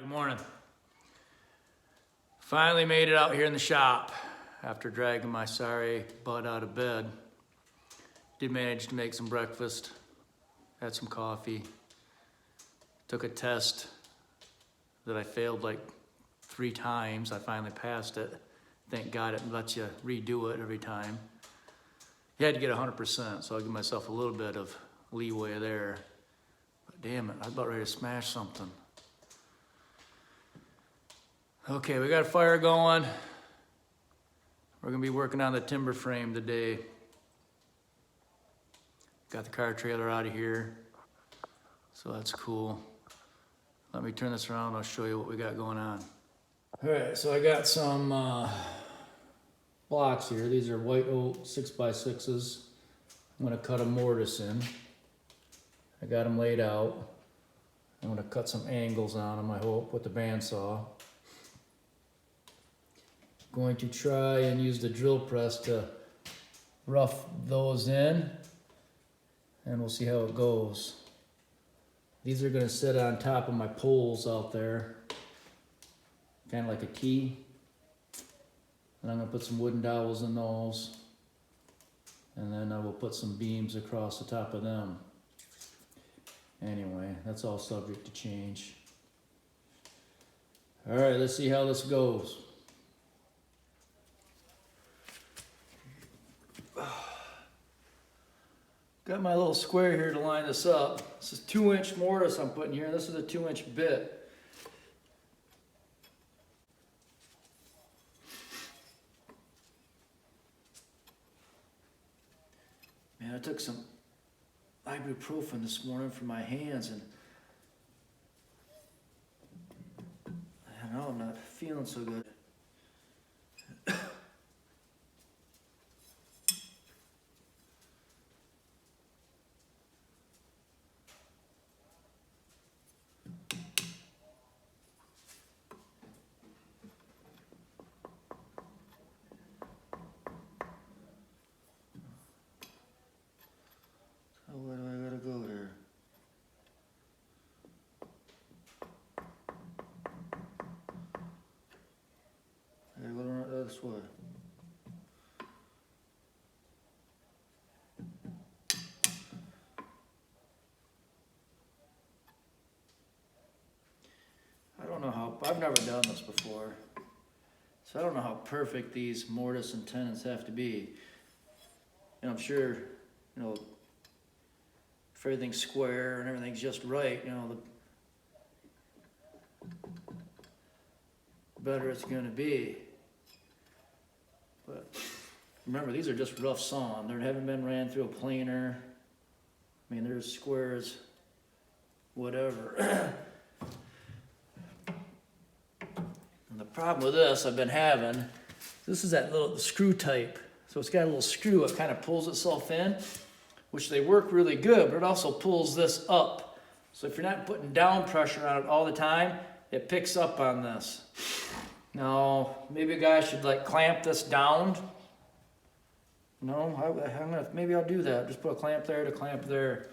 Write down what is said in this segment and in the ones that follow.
Good morning. Finally made it out here in the shop after dragging my sorry butt out of bed. Did manage to make some breakfast, had some coffee, took a test that I failed like 3 times. I finally passed it. Thank God it lets you redo it every time. You had to get 100%, so I'll give myself a little bit of leeway there. But damn it, I was about ready to smash something. Okay, we got a fire going. We're gonna be working on the timber frame today. Got the car trailer out of here, so that's cool. Let me turn this around, I'll show you what we got going on. All right, so I got some blocks here. These are white oak 6x6s. I'm gonna cut a mortise in. I got them laid out. I'm gonna cut some angles on them, I hope, with the bandsaw. Going to try and use the drill press to rough those in, and we'll see how it goes. These are gonna sit on top of my poles out there, kind of like a key. And I'm gonna put some wooden dowels in those, and then I will put some beams across the top of them. Anyway, that's all subject to change. All right, let's see how this goes. Got my little square here to line this up. This is 2-inch mortise I'm putting here. This is a 2-inch bit. Man, I took some ibuprofen this morning for my hands, and I don't know, I'm not feeling so good. Where do I gotta go here? I gotta go this way. I don't know how, I've never done this before, so I don't know how perfect these mortise and tenons have to be. And I'm sure, you know, if everything's square and everything's just right, you know, the better it's gonna be. But remember, these are just rough sawn. They haven't been ran through a planer. I mean, they're as square as whatever. And the problem with this I've been having, this is that little screw type. So it's got a little screw, it kind of pulls itself in, which they work really good, but it also pulls this up. So if you're not putting down pressure on it all the time, it picks up on this. Now, maybe a guy should like clamp this down. No, maybe I'll do that. Just put a clamp there to clamp there.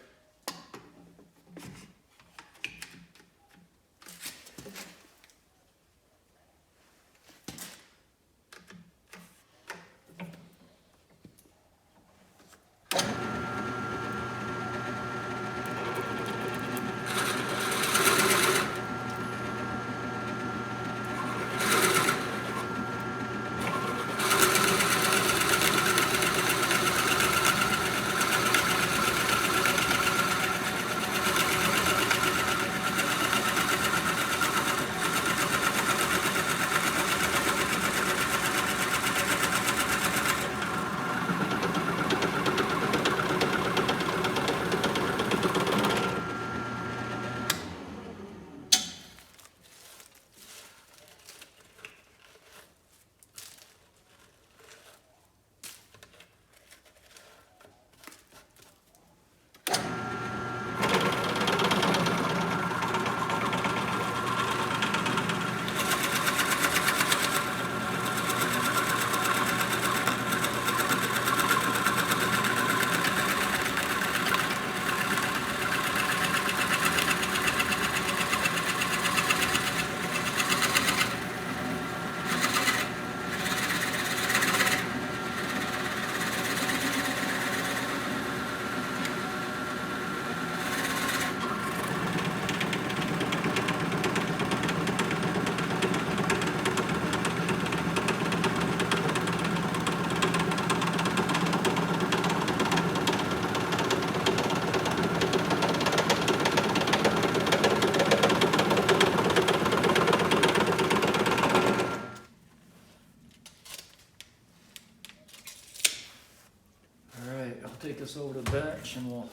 finish, and we'll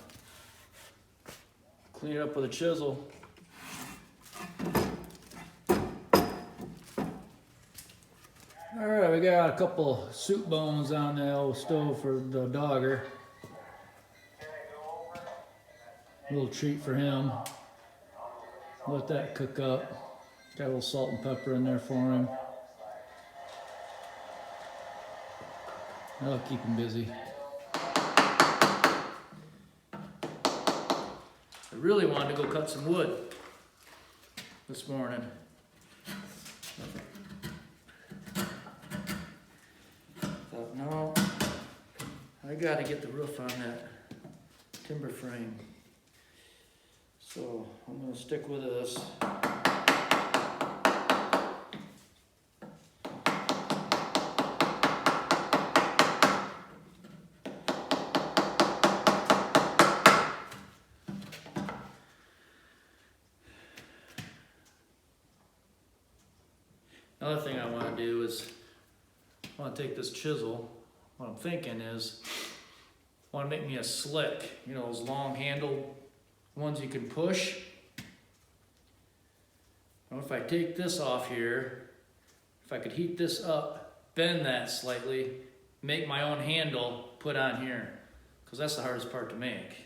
clean it up with a chisel. All right, we got a couple soup bones on the old stove for the dogger. A little treat for him. Let that cook up. Got a little salt and pepper in there for him. That'll keep him busy. I really wanted to go cut some wood this morning. Thought, no, I gotta get the roof on that timber frame. So I'm gonna stick with this. Another thing I want to do is I want to take this chisel. What I'm thinking is I want to make me a slick, you know, those long handled ones you can push. Now if I take this off here, if I could heat this up, bend that slightly, make my own handle, put on here, because that's the hardest part to make.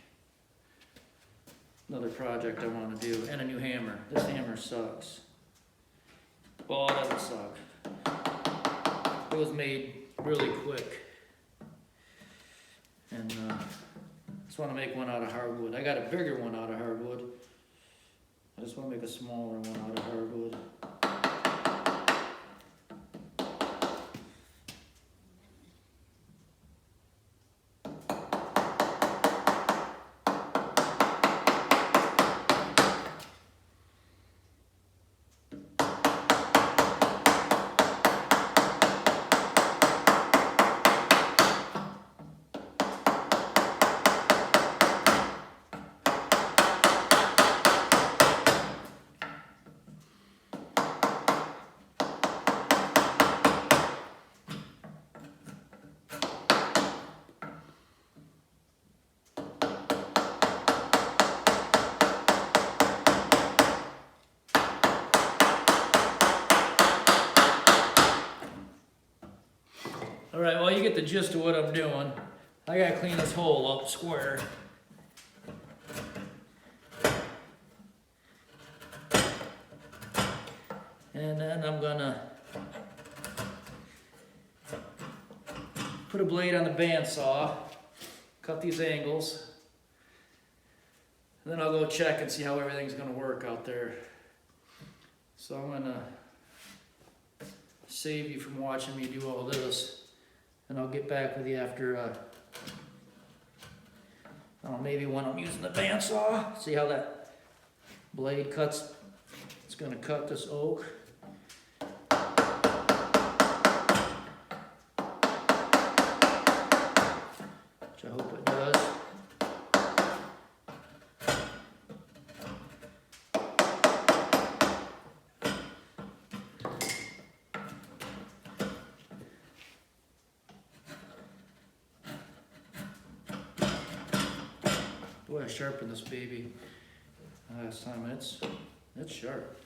Another project I want to do, and a new hammer. This hammer sucks. Well, it doesn't suck. It was made really quick. And just want to make one out of hardwood. I got a bigger one out of hardwood. I just want to make a smaller one out of hardwood. All right, well, you get the gist of what I'm doing. I gotta clean this hole up square. And then I'm gonna put a blade on the bandsaw, cut these angles, and then I'll go check and see how everything's gonna work out there. So I'm gonna save you from watching me do all this. And I'll get back with you after, I don't know, maybe when I'm using the bandsaw. See how that blade cuts. It's gonna cut this oak. Which I hope it does. Boy, I sharpened this baby last time. It's sharp.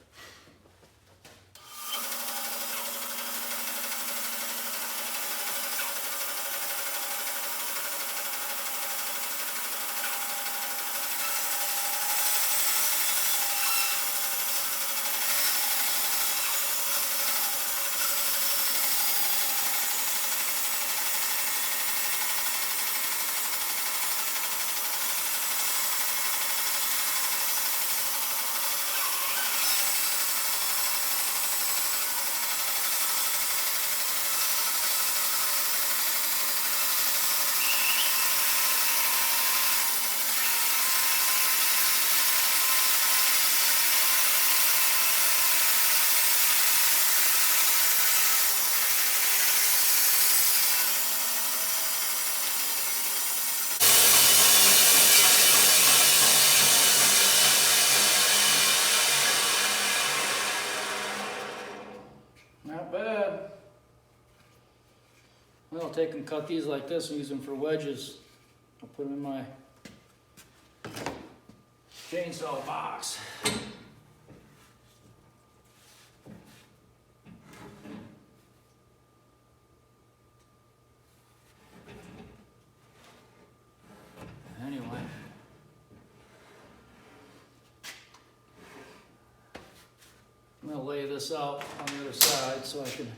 Not bad. Well, I'll take and cut these like this and use them for wedges. I'll put them in my chainsaw box. Anyway. I'm gonna lay this out on the other side so I can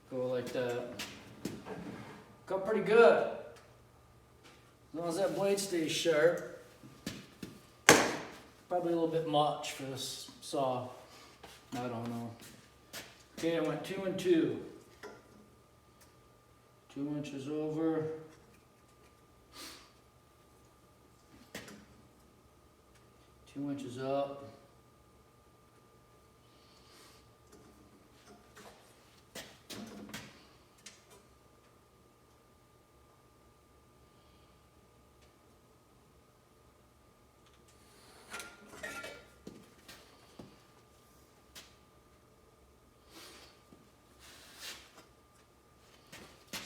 go like that. Cut pretty good. As long as that blade stays sharp. Probably a little bit much for this saw. I don't know. Okay, I went 2 and 2. 2 inches over. 2 inches up.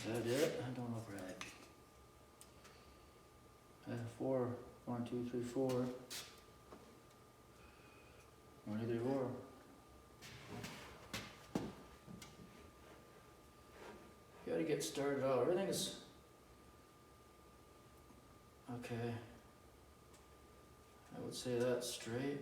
Is that it? I don't know, right. 4, 1, 2, 3, 4. One, 2, 3, 4. You gotta get started out. Everything is okay. I would say that's straight.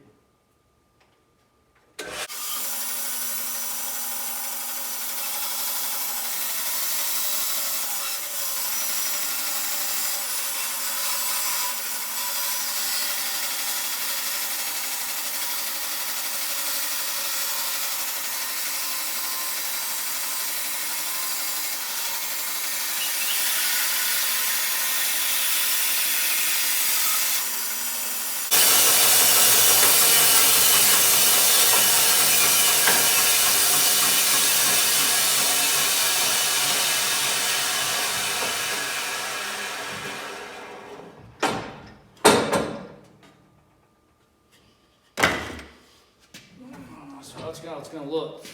So how it's gonna look.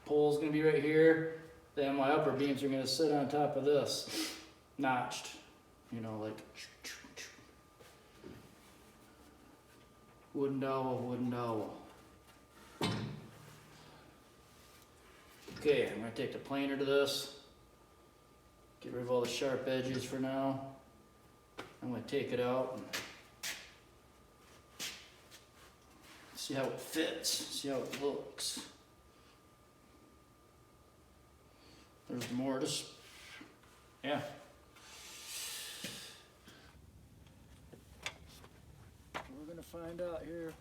Pole's gonna be right here. Then my upper beams are gonna sit on top of this, notched. You know, like wooden dowel, wooden dowel. Okay, I'm gonna take the planer to this. Get rid of all the sharp edges for now. I'm gonna take it out and see how it fits, see how it looks. There's the mortise. Yeah. We're gonna find out here.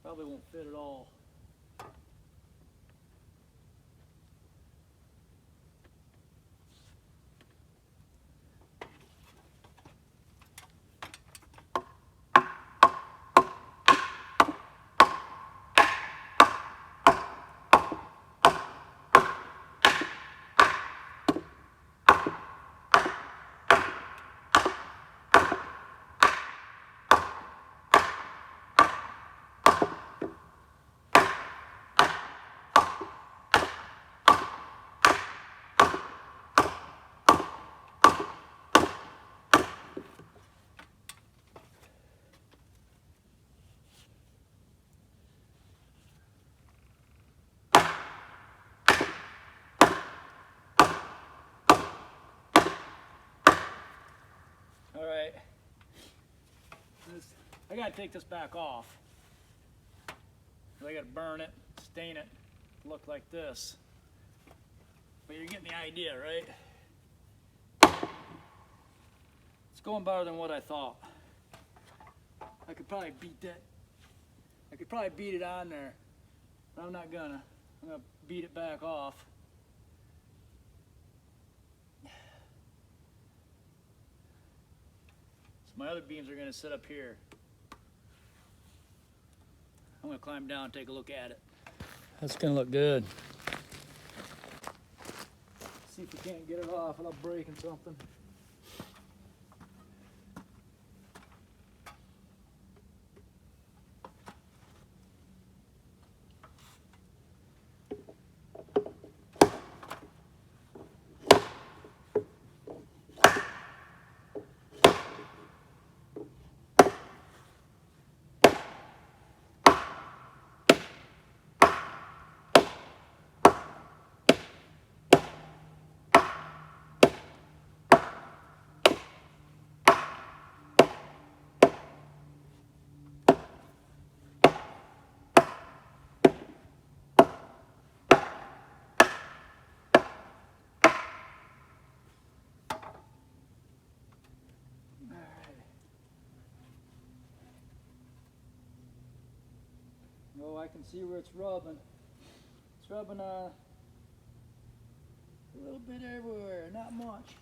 Probably won't fit at all. All right, I gotta take this back off. I gotta burn it, stain it, look like this. But you're getting the idea, right? It's going better than what I thought. I could probably beat that. I could probably beat it on there, but I'm not gonna. I'm gonna beat it back off. My other beams are going to sit up here. I'm going to climb down and take a look at it. That's going to look good. See if we can't get it off without breaking something. Oh, I can see where it's rubbing. It's rubbing a little bit everywhere, not much.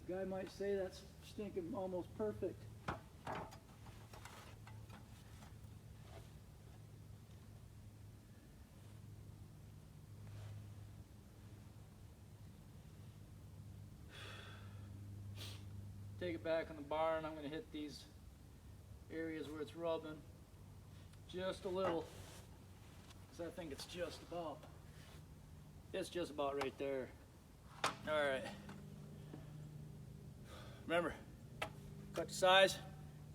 Guy might say that's stinking almost perfect. Take it back in the barn. I'm going to hit these areas where it's rubbing just a little, because I think it's just about right there. All right. Remember, cut to size,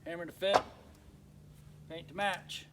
hammer to fit, paint to match.